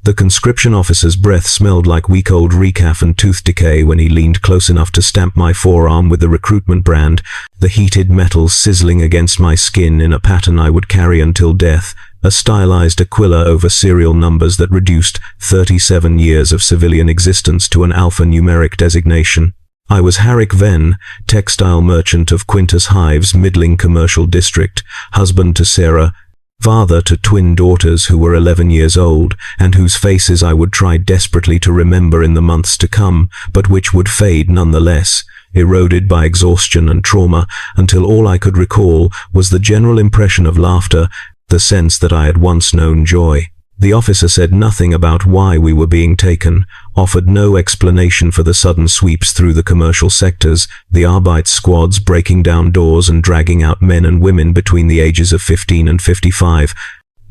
The conscription officer's breath smelled like week old recaf and tooth decay when he leaned close enough to stamp my forearm with the recruitment brand, the heated metal sizzling against my skin in a pattern I would carry until death, a stylized aquila over serial numbers that reduced 37 years of civilian existence to an alphanumeric designation. I was Harrick Venn, textile merchant of Quintus Hive's middling commercial district, husband to Sarah, father to twin daughters who were 11 years old, and whose faces I would try desperately to remember in the months to come, but which would fade nonetheless, eroded by exhaustion and trauma, until all I could recall was the general impression of laughter, the sense that I had once known joy. The officer said nothing about why we were being taken, offered no explanation for the sudden sweeps through the commercial sectors, the Arbites squads breaking down doors and dragging out men and women between the ages of 15 and 55,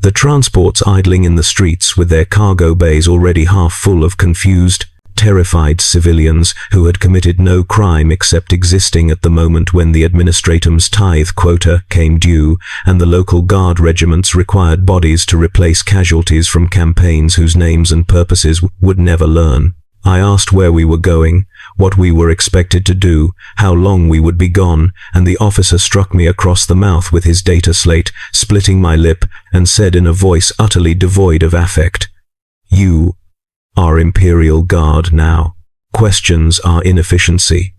the transports idling in the streets with their cargo bays already half full of confused, terrified civilians who had committed no crime except existing at the moment when the administratum's tithe quota came due, and the local guard regiments required bodies to replace casualties from campaigns whose names and purposes would never learn. I asked where we were going, what we were expected to do, how long we would be gone, and the officer struck me across the mouth with his data slate, splitting my lip, and said in a voice utterly devoid of affect, "You are Imperial Guard now. Questions are inefficiency.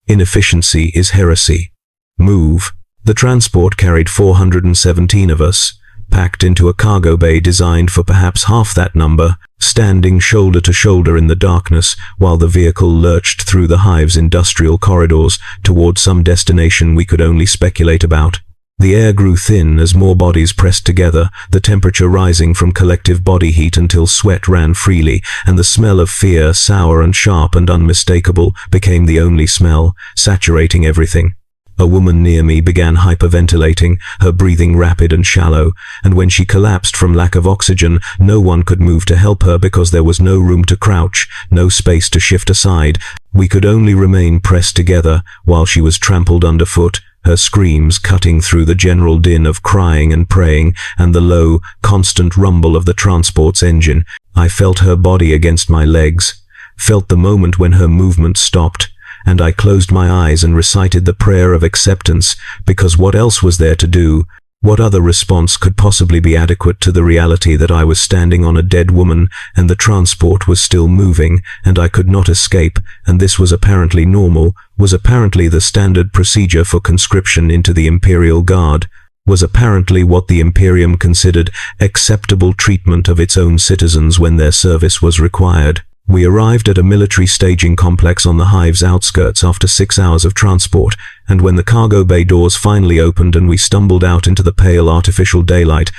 Inefficiency is heresy. Move." The transport carried 417 of us, packed into a cargo bay designed for perhaps half that number, standing shoulder to shoulder in the darkness while the vehicle lurched through the Hive's industrial corridors toward some destination we could only speculate about. The air grew thin as more bodies pressed together, the temperature rising from collective body heat until sweat ran freely, and the smell of fear, sour and sharp and unmistakable, became the only smell, saturating everything. A woman near me began hyperventilating, her breathing rapid and shallow, and when she collapsed from lack of oxygen, no one could move to help her because there was no room to crouch, no space to shift aside. We could only remain pressed together while she was trampled underfoot, her screams cutting through the general din of crying and praying and the low, constant rumble of the transport's engine. I felt her body against my legs, felt the moment when her movement stopped, and I closed my eyes and recited the prayer of acceptance, because what else was there to do? What other response could possibly be adequate to the reality that I was standing on a dead woman, and the transport was still moving, and I could not escape, and this was apparently normal, was apparently the standard procedure for conscription into the Imperial Guard, was apparently what the Imperium considered acceptable treatment of its own citizens when their service was required. We arrived at a military staging complex on the Hive's outskirts after 6 hours of transport, and when the cargo bay doors finally opened and we stumbled out into the pale artificial daylight,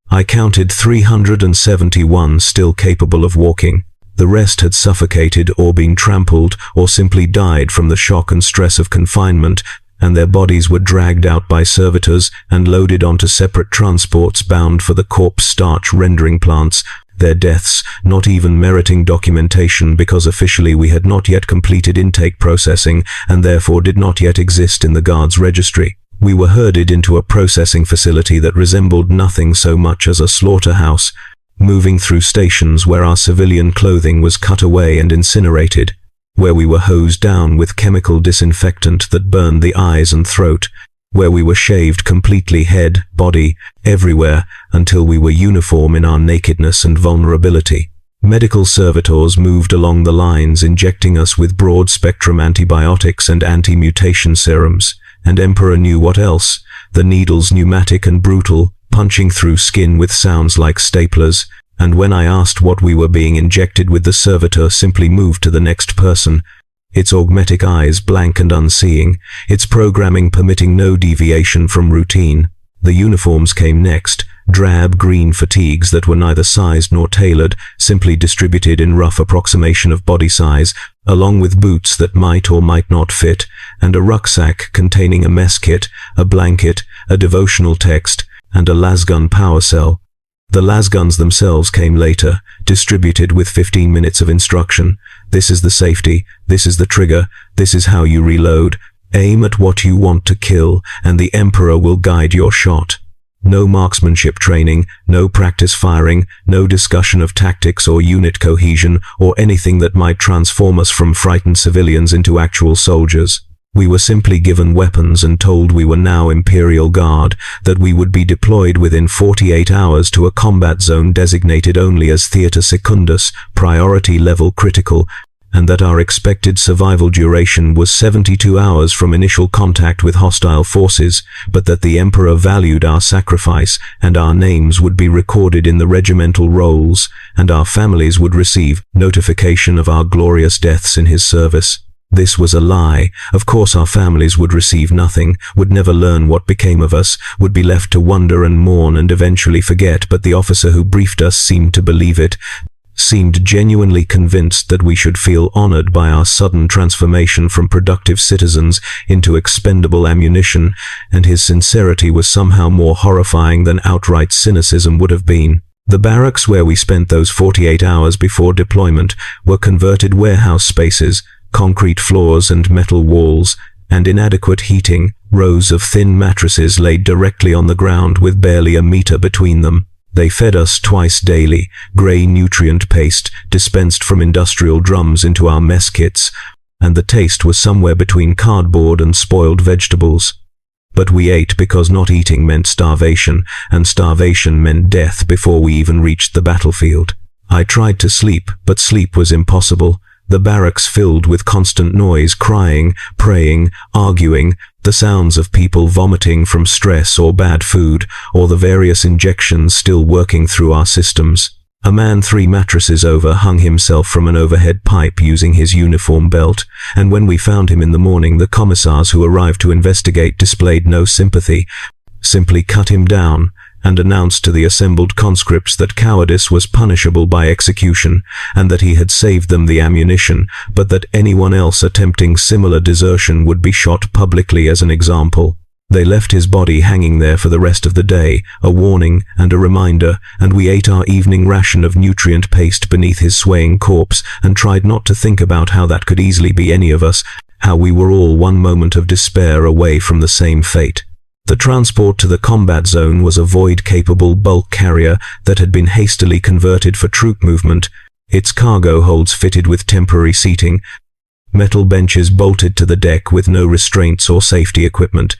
I counted 371 still capable of walking. The rest had suffocated or been trampled or simply died from the shock and stress of confinement, and their bodies were dragged out by servitors and loaded onto separate transports bound for the corpse starch rendering plants, their deaths not even meriting documentation because officially we had not yet completed intake processing and therefore did not yet exist in the Guard's registry. We were herded into a processing facility that resembled nothing so much as a slaughterhouse, moving through stations where our civilian clothing was cut away and incinerated, where we were hosed down with chemical disinfectant that burned the eyes and throat, where we were shaved completely head, body, everywhere, until we were uniform in our nakedness and vulnerability. Medical servitors moved along the lines, injecting us with broad-spectrum antibiotics and anti-mutation serums, and Emperor knew what else, the needles pneumatic and brutal, punching through skin with sounds like staplers, and when I asked what we were being injected with, the servitor simply moved to the next person, its augmetic eyes blank and unseeing, its programming permitting no deviation from routine. The uniforms came next, drab green fatigues that were neither sized nor tailored, simply distributed in rough approximation of body size, along with boots that might or might not fit, and a rucksack containing a mess kit, a blanket, a devotional text, and a lasgun power cell. The lasguns themselves came later, distributed with 15 minutes of instruction. This is the safety, this is the trigger, this is how you reload. Aim at what you want to kill, and the Emperor will guide your shot. No marksmanship training, no practice firing, no discussion of tactics or unit cohesion, or anything that might transform us from frightened civilians into actual soldiers. We were simply given weapons and told we were now Imperial Guard, that we would be deployed within 48 hours to a combat zone designated only as Theater Secundus, priority level critical, and that our expected survival duration was 72 hours from initial contact with hostile forces, but that the Emperor valued our sacrifice, and our names would be recorded in the regimental rolls, and our families would receive notification of our glorious deaths in his service. This was a lie. Of course our families would receive nothing, would never learn what became of us, would be left to wonder and mourn and eventually forget, but the officer who briefed us seemed to believe it, seemed genuinely convinced that we should feel honored by our sudden transformation from productive citizens into expendable ammunition, and his sincerity was somehow more horrifying than outright cynicism would have been. The barracks where we spent those 48 hours before deployment were converted warehouse spaces, concrete floors and metal walls, and inadequate heating, rows of thin mattresses laid directly on the ground with barely a meter between them. They fed us twice daily, grey nutrient paste dispensed from industrial drums into our mess kits, and the taste was somewhere between cardboard and spoiled vegetables. But we ate because not eating meant starvation, and starvation meant death before we even reached the battlefield. I tried to sleep, but sleep was impossible. The barracks filled with constant noise, crying, praying, arguing, the sounds of people vomiting from stress or bad food, or the various injections still working through our systems. A man 3 mattresses over hung himself from an overhead pipe using his uniform belt, and when we found him in the morning, the commissars who arrived to investigate displayed no sympathy, simply cut him down, and announced to the assembled conscripts that cowardice was punishable by execution, and that he had saved them the ammunition, but that anyone else attempting similar desertion would be shot publicly as an example. They left his body hanging there for the rest of the day, a warning and a reminder, and we ate our evening ration of nutrient paste beneath his swaying corpse, and tried not to think about how that could easily be any of us, how we were all one moment of despair away from the same fate. The transport to the combat zone was a void-capable bulk carrier that had been hastily converted for troop movement, its cargo holds fitted with temporary seating, metal benches bolted to the deck with no restraints or safety equipment,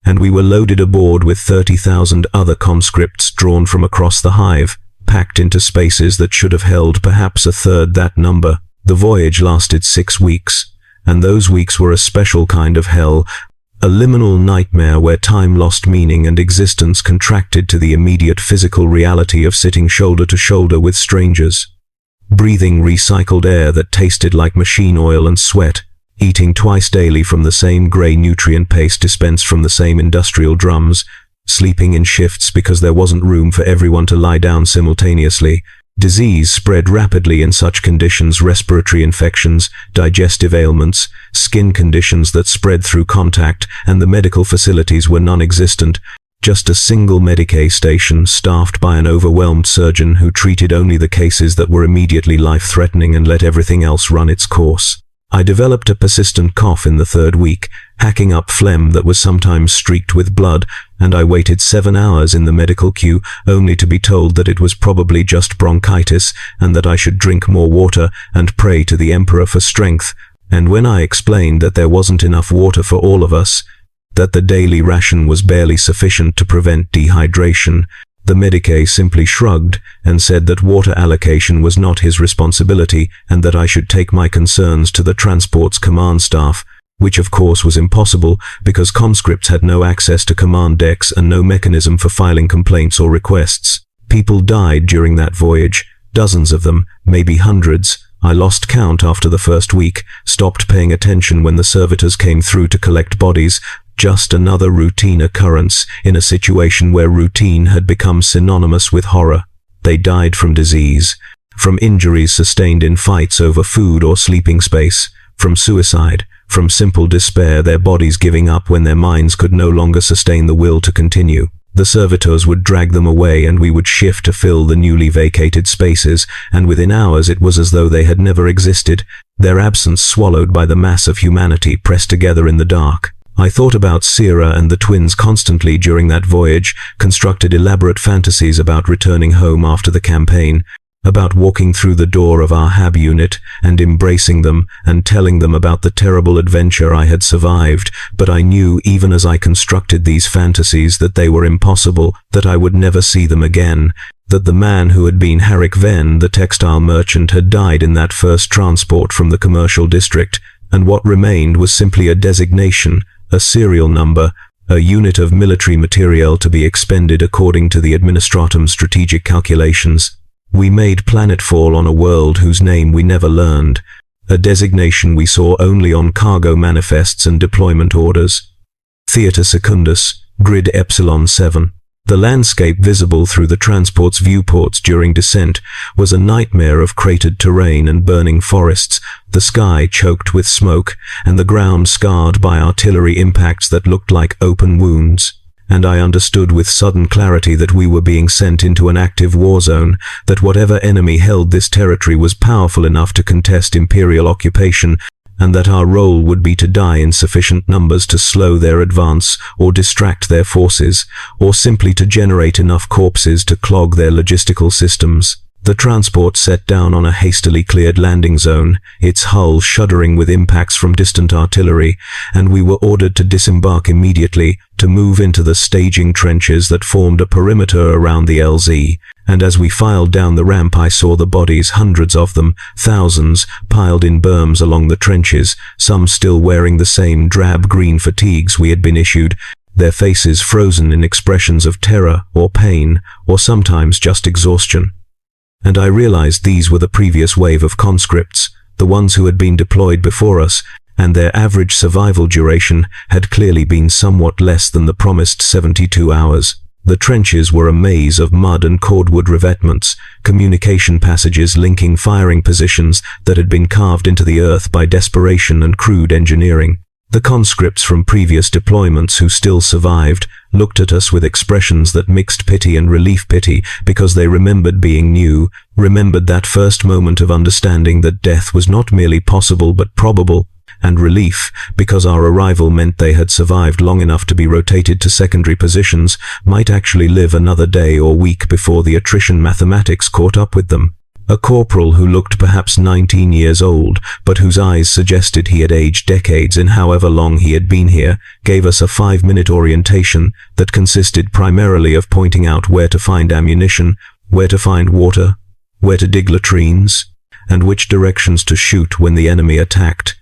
and we were loaded aboard with 30,000 other conscripts drawn from across the hive, packed into spaces that should have held perhaps a third that number. The voyage lasted 6 weeks, and those weeks were a special kind of hell, a liminal nightmare where time lost meaning and existence contracted to the immediate physical reality of sitting shoulder to shoulder with strangers, breathing recycled air that tasted like machine oil and sweat, eating twice daily from the same grey nutrient paste dispensed from the same industrial drums, sleeping in shifts because there wasn't room for everyone to lie down simultaneously. Disease spread rapidly in such conditions: respiratory infections, digestive ailments, skin conditions that spread through contact, and the medical facilities were non-existent. Just a single Medicae station staffed by an overwhelmed surgeon who treated only the cases that were immediately life-threatening and let everything else run its course. I developed a persistent cough in the 3rd week, hacking up phlegm that was sometimes streaked with blood, and I waited 7 hours in the medical queue only to be told that it was probably just bronchitis and that I should drink more water and pray to the Emperor for strength. And when I explained that there wasn't enough water for all of us, that the daily ration was barely sufficient to prevent dehydration, the Medicae simply shrugged and said that water allocation was not his responsibility and that I should take my concerns to the transport's command staff, which of course was impossible because conscripts had no access to command decks and no mechanism for filing complaints or requests. People died during that voyage, dozens of them, maybe hundreds. I lost count after the 1st week, stopped paying attention when the servitors came through to collect bodies. Just another routine occurrence in a situation where routine had become synonymous with horror. They died from disease, from injuries sustained in fights over food or sleeping space, from suicide, from simple despair, their bodies giving up when their minds could no longer sustain the will to continue. The servitors would drag them away and we would shift to fill the newly vacated spaces, and within hours it was as though they had never existed, their absence swallowed by the mass of humanity pressed together in the dark. I thought about Sierra and the twins constantly during that voyage, constructed elaborate fantasies about returning home after the campaign, about walking through the door of our HAB unit and embracing them and telling them about the terrible adventure I had survived, but I knew even as I constructed these fantasies that they were impossible, that I would never see them again, that the man who had been Harik Venn, the textile merchant, had died in that first transport from the commercial district, and what remained was simply a designation, a serial number, a unit of military materiel to be expended according to the Administratum's strategic calculations. We made planetfall on a world whose name we never learned, a designation we saw only on cargo manifests and deployment orders. Theater Secundus, Grid Epsilon 7. The landscape visible through the transport's viewports during descent was a nightmare of cratered terrain and burning forests, the sky choked with smoke, and the ground scarred by artillery impacts that looked like open wounds. And I understood with sudden clarity that we were being sent into an active war zone, that whatever enemy held this territory was powerful enough to contest Imperial occupation, and that our role would be to die in sufficient numbers to slow their advance or distract their forces, or simply to generate enough corpses to clog their logistical systems. The transport set down on a hastily cleared landing zone, its hull shuddering with impacts from distant artillery, and we were ordered to disembark immediately, to move into the staging trenches that formed a perimeter around the LZ. And as we filed down the ramp I saw the bodies, hundreds of them, thousands, piled in berms along the trenches, some still wearing the same drab-green fatigues we had been issued, their faces frozen in expressions of terror or pain, or sometimes just exhaustion. And I realized these were the previous wave of conscripts, the ones who had been deployed before us, and their average survival duration had clearly been somewhat less than the promised 72 hours. The trenches were a maze of mud and cordwood revetments, communication passages linking firing positions that had been carved into the earth by desperation and crude engineering. The conscripts from previous deployments who still survived looked at us with expressions that mixed pity and relief, pity because they remembered being new, remembered that first moment of understanding that death was not merely possible but probable, and relief because our arrival meant they had survived long enough to be rotated to secondary positions, might actually live another day or week before the attrition mathematics caught up with them. A corporal who looked perhaps 19 years old, but whose eyes suggested he had aged decades in however long he had been here, gave us a 5-minute orientation that consisted primarily of pointing out where to find ammunition, where to find water, where to dig latrines, and which directions to shoot when the enemy attacked.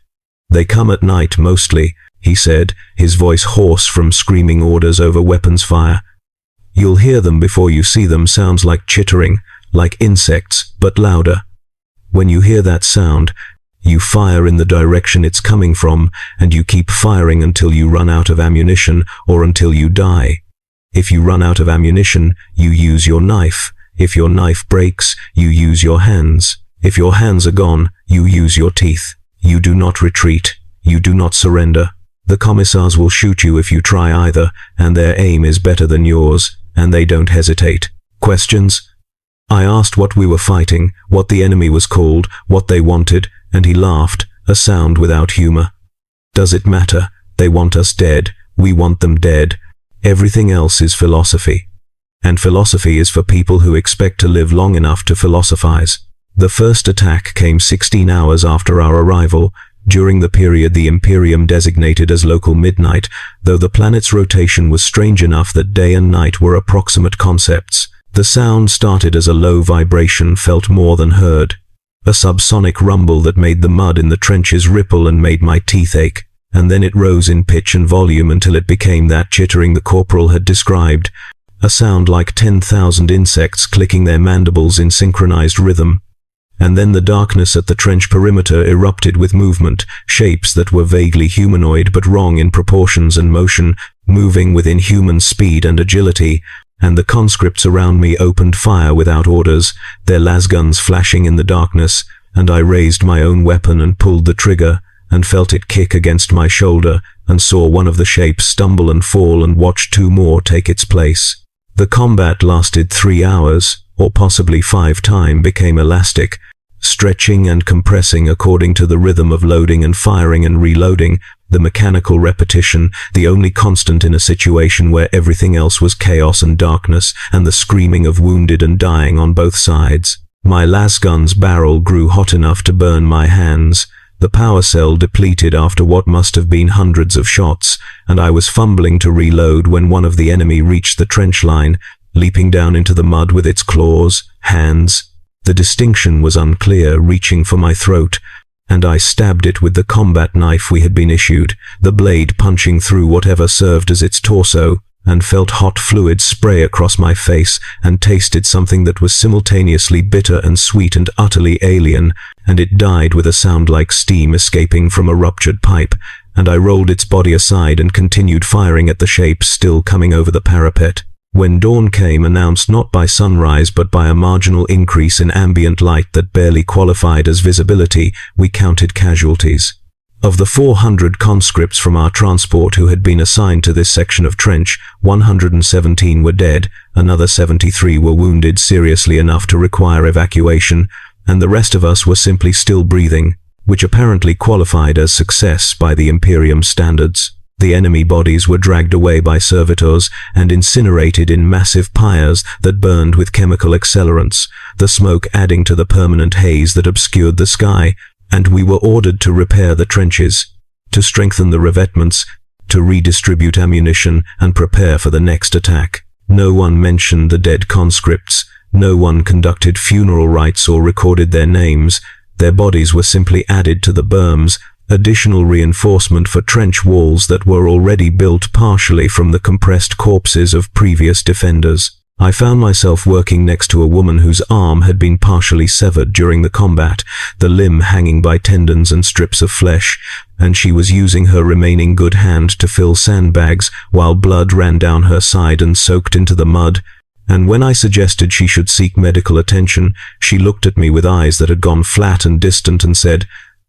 "They come at night mostly," he said, his voice hoarse from screaming orders over weapons fire. "You'll hear them before you see them. Sounds like chittering, like insects, but louder. When you hear that sound, you fire in the direction it's coming from, and you keep firing until you run out of ammunition or until you die. If you run out of ammunition, you use your knife. If your knife breaks, you use your hands. If your hands are gone, you use your teeth. You do not retreat. You do not surrender. The Commissars will shoot you if you try either, and their aim is better than yours, and they don't hesitate." Questions? I asked what we were fighting, what the enemy was called, what they wanted, and he laughed, a sound without humor. "Does it matter? They want us dead. We want them dead. Everything else is philosophy. And philosophy is for people who expect to live long enough to philosophize." The first attack came 16 hours after our arrival, during the period the Imperium designated as local midnight, though the planet's rotation was strange enough that day and night were approximate concepts. The sound started as a low vibration felt more than heard, a subsonic rumble that made the mud in the trenches ripple and made my teeth ache, and then it rose in pitch and volume until it became that chittering the corporal had described, a sound like 10,000 insects clicking their mandibles in synchronized rhythm. And then the darkness at the trench perimeter erupted with movement, shapes that were vaguely humanoid but wrong in proportions and motion, moving with inhuman speed and agility, and the conscripts around me opened fire without orders, their lasguns flashing in the darkness, and I raised my own weapon and pulled the trigger, and felt it kick against my shoulder, and saw one of the shapes stumble and fall and watched 2 more take its place. The combat lasted 3 hours, or possibly 5. Time became elastic, stretching and compressing according to the rhythm of loading and firing and reloading, The mechanical repetition, the only constant in a situation where everything else was chaos and darkness, and the screaming of wounded and dying on both sides. My lasgun's barrel grew hot enough to burn my hands. The power cell depleted after what must have been hundreds of shots, and I was fumbling to reload when one of the enemy reached the trench line, leaping down into the mud with its claws, hands. The distinction was unclear, reaching for my throat, and I stabbed it with the combat knife we had been issued, the blade punching through whatever served as its torso, and felt hot fluid spray across my face, and tasted something that was simultaneously bitter and sweet and utterly alien, and it died with a sound like steam escaping from a ruptured pipe, and I rolled its body aside and continued firing at the shape still coming over the parapet. When dawn came, announced not by sunrise but by a marginal increase in ambient light that barely qualified as visibility, we counted casualties. Of the 400 conscripts from our transport who had been assigned to this section of trench, 117 were dead, another 73 were wounded seriously enough to require evacuation, and the rest of us were simply still breathing, which apparently qualified as success by the Imperium standards. The enemy bodies were dragged away by servitors and incinerated in massive pyres that burned with chemical accelerants, the smoke adding to the permanent haze that obscured the sky, and we were ordered to repair the trenches, to strengthen the revetments, to redistribute ammunition and prepare for the next attack. No one mentioned the dead conscripts, no one conducted funeral rites or recorded their names. Their bodies were simply added to the berms, additional reinforcement for trench walls that were already built partially from the compressed corpses of previous defenders. I found myself working next to a woman whose arm had been partially severed during the combat, the limb hanging by tendons and strips of flesh, and she was using her remaining good hand to fill sandbags while blood ran down her side and soaked into the mud. And when I suggested she should seek medical attention, she looked at me with eyes that had gone flat and distant and said,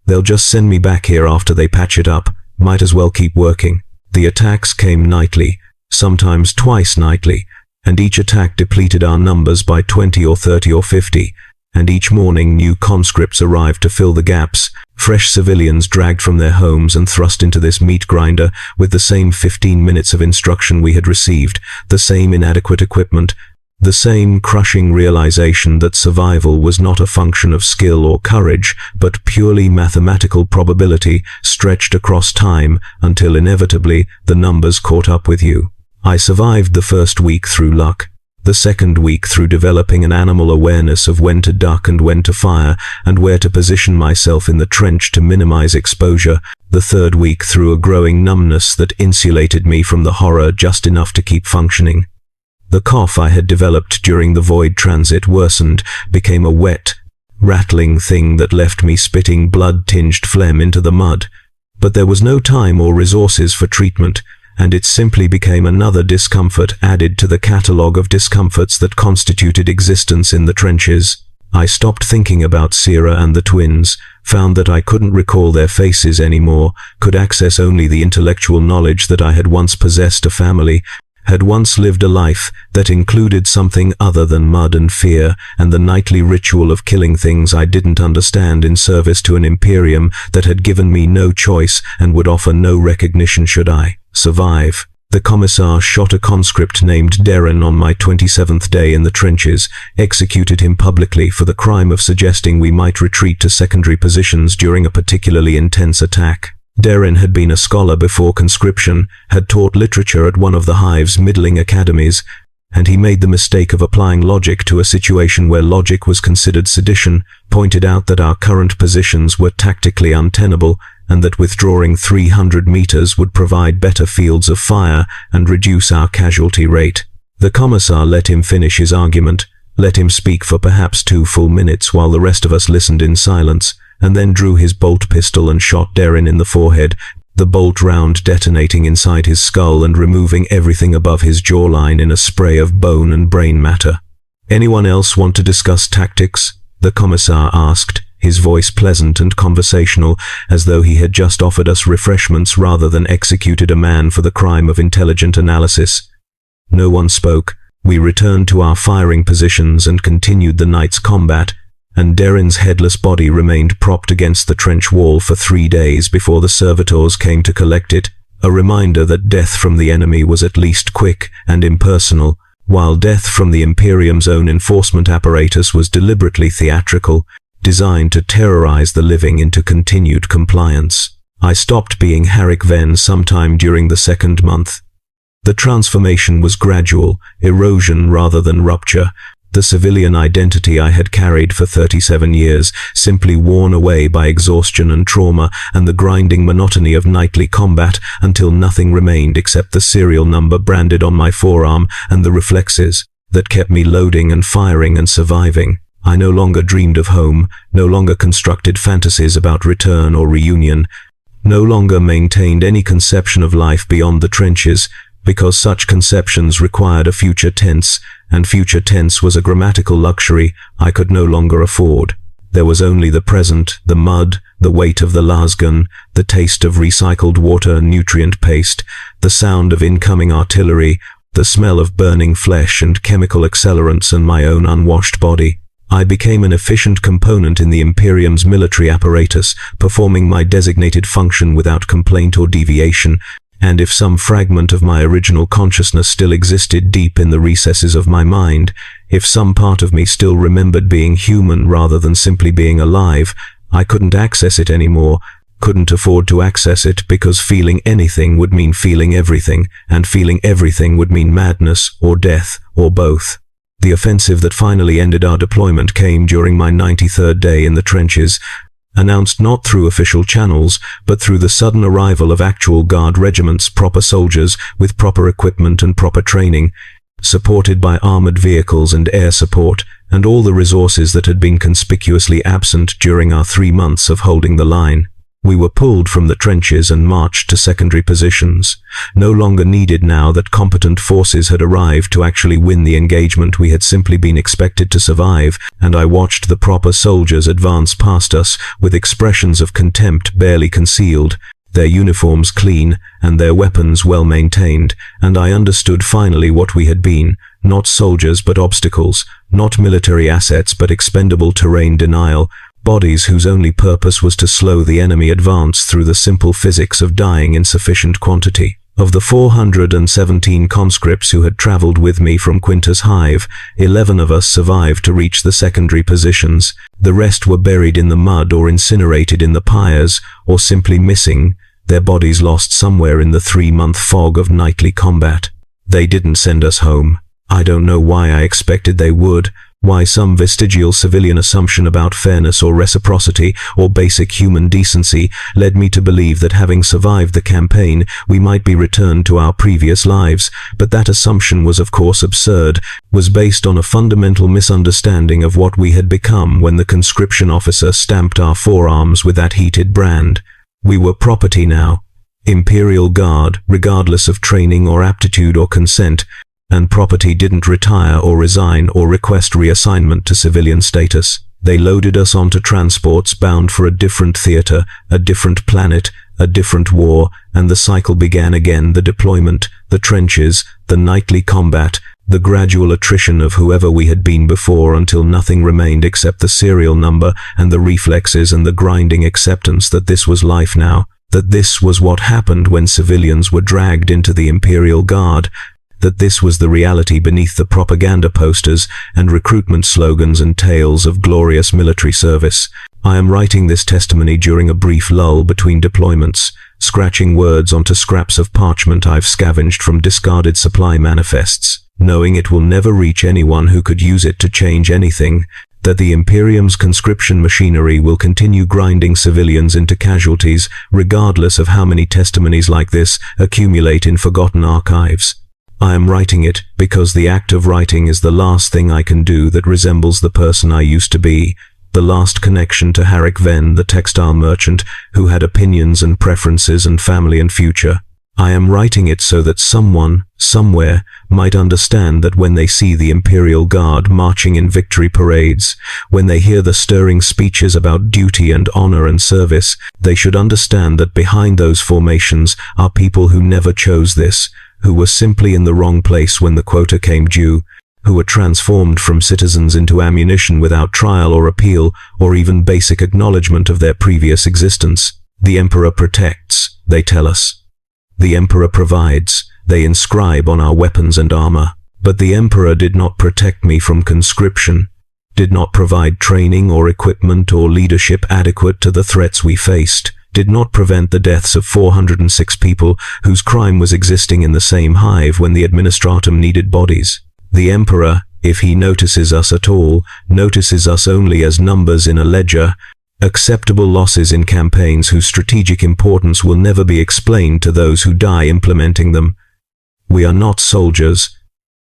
"They'll just send me back here after they patch it up. Might as well keep working." The attacks came nightly, sometimes twice nightly, and each attack depleted our numbers by 20 or 30 or 50, and each morning new conscripts arrived to fill the gaps, fresh civilians dragged from their homes and thrust into this meat grinder with the same 15 minutes of instruction we had received, the same inadequate equipment, the same crushing realization that survival was not a function of skill or courage, but purely mathematical probability stretched across time until inevitably the numbers caught up with you. I survived the first week through luck, the second week through developing an animal awareness of when to duck and when to fire, and where to position myself in the trench to minimize exposure, the third week through a growing numbness that insulated me from the horror just enough to keep functioning. The cough I had developed during the void transit worsened, became a wet, rattling thing that left me spitting blood-tinged phlegm into the mud. But there was no time or resources for treatment, and it simply became another discomfort added to the catalogue of discomforts that constituted existence in the trenches. I stopped thinking about Sierra and the twins, found that I couldn't recall their faces anymore, could access only the intellectual knowledge that I had once possessed a family, had once lived a life that included something other than mud and fear, and the nightly ritual of killing things I didn't understand in service to an Imperium that had given me no choice and would offer no recognition should I survive. The Commissars shot a conscript named Darren on my 27th day in the trenches, executed him publicly for the crime of suggesting we might retreat to secondary positions during a particularly intense attack. Darren had been a scholar before conscription, had taught literature at one of the Hive's middling academies, and he made the mistake of applying logic to a situation where logic was considered sedition, pointed out that our current positions were tactically untenable, and that withdrawing 300 meters would provide better fields of fire and reduce our casualty rate. The Commissar let him finish his argument, let him speak for perhaps 2 full minutes while the rest of us listened in silence, and then drew his bolt pistol and shot Darren in the forehead, the bolt round detonating inside his skull and removing everything above his jawline in a spray of bone and brain matter. "Anyone else want to discuss tactics?" the Commissar asked, his voice pleasant and conversational, as though he had just offered us refreshments rather than executed a man for the crime of intelligent analysis. No one spoke. We returned to our firing positions and continued the night's combat, and Derin's headless body remained propped against the trench wall for 3 days before the servitors came to collect it, a reminder that death from the enemy was at least quick and impersonal, while death from the Imperium's own enforcement apparatus was deliberately theatrical, designed to terrorize the living into continued compliance. I stopped being Harik Ven sometime during the 2nd month. The transformation was gradual, erosion rather than rupture. The civilian identity I had carried for 37 years, simply worn away by exhaustion and trauma and the grinding monotony of nightly combat until nothing remained except the serial number branded on my forearm and the reflexes that kept me loading and firing and surviving. I no longer dreamed of home, no longer constructed fantasies about return or reunion, no longer maintained any conception of life beyond the trenches, because such conceptions required a future tense, and future tense was a grammatical luxury I could no longer afford. There was only the present, the mud, the weight of the lasgun, the taste of recycled water and nutrient paste, the sound of incoming artillery, the smell of burning flesh and chemical accelerants, and my own unwashed body. I became an efficient component in the Imperium's military apparatus, performing my designated function without complaint or deviation, and if some fragment of my original consciousness still existed deep in the recesses of my mind, if some part of me still remembered being human rather than simply being alive, I couldn't access it anymore, couldn't afford to access it, because feeling anything would mean feeling everything, and feeling everything would mean madness, or death, or both. The offensive that finally ended our deployment came during my 93rd day in the trenches, announced not through official channels, but through the sudden arrival of actual Guard regiments, proper soldiers with proper equipment and proper training, supported by armored vehicles and air support, and all the resources that had been conspicuously absent during our 3 months of holding the line. We were pulled from the trenches and marched to secondary positions, no longer needed now that competent forces had arrived to actually win the engagement we had simply been expected to survive, and I watched the proper soldiers advance past us with expressions of contempt barely concealed, their uniforms clean and their weapons well maintained, and I understood finally what we had been, not soldiers but obstacles, not military assets but expendable terrain denial, bodies whose only purpose was to slow the enemy advance through the simple physics of dying in sufficient quantity. Of the 417 conscripts who had traveled with me from Quintus Hive, 11 of us survived to reach the secondary positions. The rest were buried in the mud or incinerated in the pyres, or simply missing, their bodies lost somewhere in the 3-month fog of nightly combat. They didn't send us home. I don't know why I expected they would, why some vestigial civilian assumption about fairness or reciprocity or basic human decency led me to believe that having survived the campaign, we might be returned to our previous lives, but that assumption was of course absurd, was based on a fundamental misunderstanding of what we had become when the conscription officer stamped our forearms with that heated brand. We were property now, Imperial Guard, regardless of training or aptitude or consent, and property didn't retire or resign or request reassignment to civilian status. They loaded us onto transports bound for a different theater, a different planet, a different war, and the cycle began again: the deployment, the trenches, the nightly combat, the gradual attrition of whoever we had been before until nothing remained except the serial number and the reflexes and the grinding acceptance that this was life now, that this was what happened when civilians were dragged into the Imperial Guard, that this was the reality beneath the propaganda posters and recruitment slogans and tales of glorious military service. I am writing this testimony during a brief lull between deployments, scratching words onto scraps of parchment I've scavenged from discarded supply manifests, knowing it will never reach anyone who could use it to change anything, that the Imperium's conscription machinery will continue grinding civilians into casualties, regardless of how many testimonies like this accumulate in forgotten archives. I am writing it because the act of writing is the last thing I can do that resembles the person I used to be, the last connection to Harik Ven, the textile merchant, who had opinions and preferences and family and future. I am writing it so that someone, somewhere, might understand that when they see the Imperial Guard marching in victory parades, when they hear the stirring speeches about duty and honor and service, they should understand that behind those formations are people who never chose this, who were simply in the wrong place when the quota came due, who are transformed from citizens into ammunition without trial or appeal, or even basic acknowledgement of their previous existence. The Emperor protects, they tell us. The Emperor provides, they inscribe on our weapons and armor. But the Emperor did not protect me from conscription, did not provide training or equipment or leadership adequate to the threats we faced, did not prevent the deaths of 406 people whose crime was existing in the same hive when the administratum needed bodies. The Emperor, if he notices us at all, notices us only as numbers in a ledger, acceptable losses in campaigns whose strategic importance will never be explained to those who die implementing them. We are not soldiers.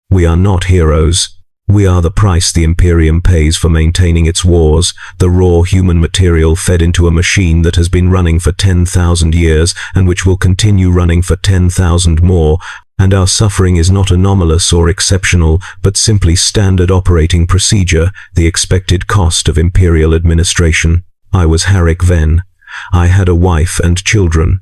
We are not heroes. We are the price the Imperium pays for maintaining its wars, the raw human material fed into a machine that has been running for 10,000 years and which will continue running for 10,000 more, and our suffering is not anomalous or exceptional, but simply standard operating procedure, the expected cost of Imperial administration. I was Harik Ven. I had a wife and children.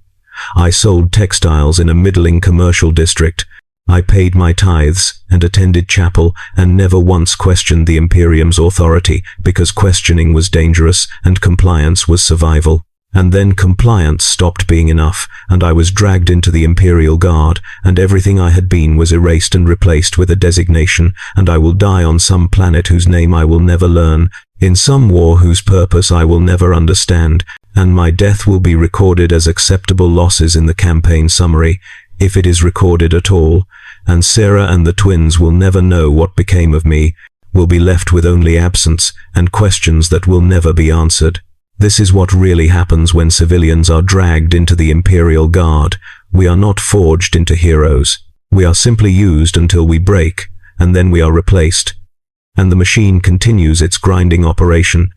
I sold textiles in a middling commercial district. I paid my tithes and attended chapel and never once questioned the Imperium's authority because questioning was dangerous and compliance was survival. And then compliance stopped being enough and I was dragged into the Imperial Guard and everything I had been was erased and replaced with a designation, and I will die on some planet whose name I will never learn, in some war whose purpose I will never understand, and my death will be recorded as acceptable losses in the campaign summary, if it is recorded at all, and Sarah and the twins will never know what became of me, will be left with only absence and questions that will never be answered. This is what really happens when civilians are dragged into the Imperial Guard. We are not forged into heroes. We are simply used until we break, and then we are replaced. And the machine continues its grinding operation.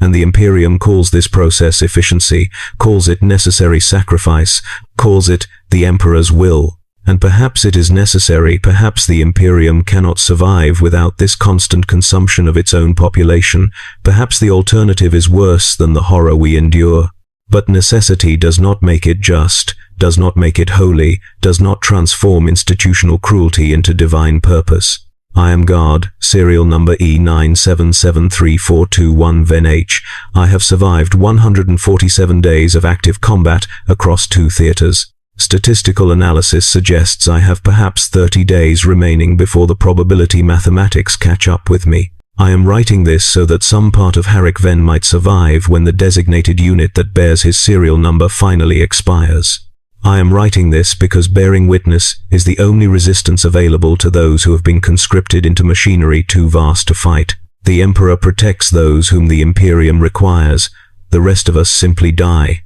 And the Imperium calls this process efficiency, calls it necessary sacrifice, calls it the Emperor's will. And perhaps it is necessary, perhaps the Imperium cannot survive without this constant consumption of its own population, perhaps the alternative is worse than the horror we endure. But necessity does not make it just, does not make it holy, does not transform institutional cruelty into divine purpose. I am Guard, serial number E9773421 VEN-H. I have survived 147 days of active combat across 2 theaters. Statistical analysis suggests I have perhaps 30 days remaining before the probability mathematics catch up with me. I am writing this so that some part of Harik Ven might survive when the designated unit that bears his serial number finally expires. I am writing this because bearing witness is the only resistance available to those who have been conscripted into machinery too vast to fight. The Emperor protects those whom the Imperium requires. The rest of us simply die.